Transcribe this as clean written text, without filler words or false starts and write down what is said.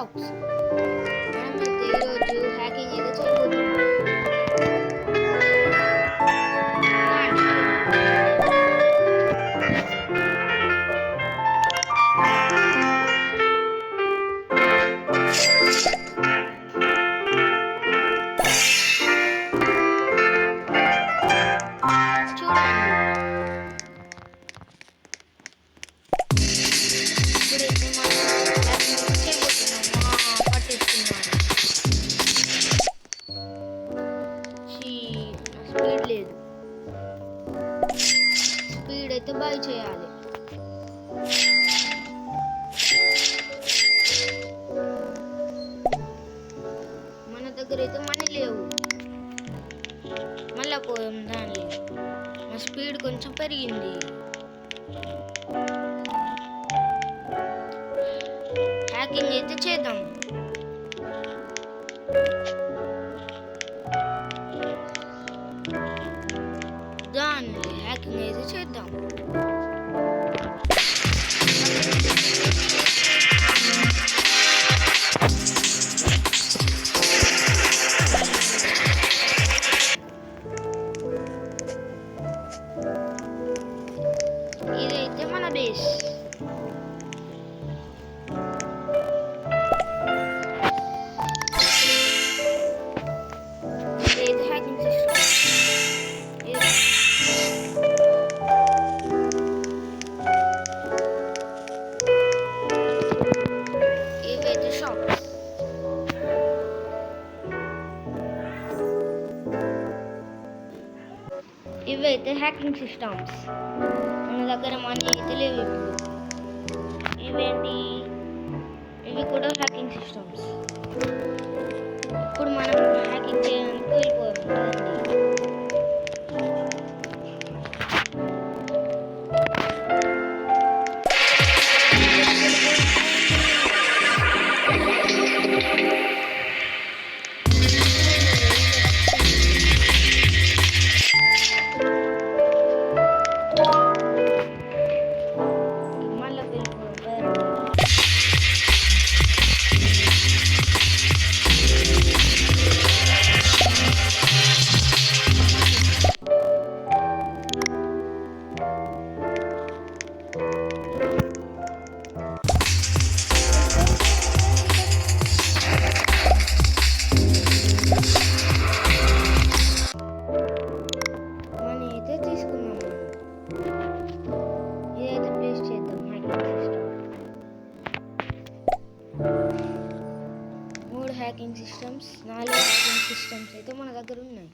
Shocks. మనమైతే ఈరోజు hacking అయితే చేయబోతున్నాం. స్పీడ్ అయితే బై చేయాలి. మన దగ్గర అయితే మనీ లేవు, మళ్ళా పోయాం దానిలో. మా స్పీడ్ కొంచెం పెరిగింది. హ్యాకింగ్ అయితే చేద్దాం. దాన్ని హ్యాకింగ్ అయితే చేద్దాం. ఇదైతే మన బేస్. ఇదైతే హ్యాకింగ్ సిస్టమ్. ఇవైతే షాప్స్. ఇవైతే హ్యాకింగ్ సిస్టమ్స్. మన దగ్గర మనీ అయితే లేవు ఇప్పుడు. ఇవేంటి? ఇవి కూడా హ్యాకింగ్ సిస్టమ్స్. ఇప్పుడు మనం హ్యాకింగ్ చేయడానికి వెళ్ళిపోయాం. హ్యాకింగ్ సిస్టమ్స్ 4 హ్యాకింగ్ సిస్టమ్స్ అయితే మన దగ్గర ఉన్నాయి.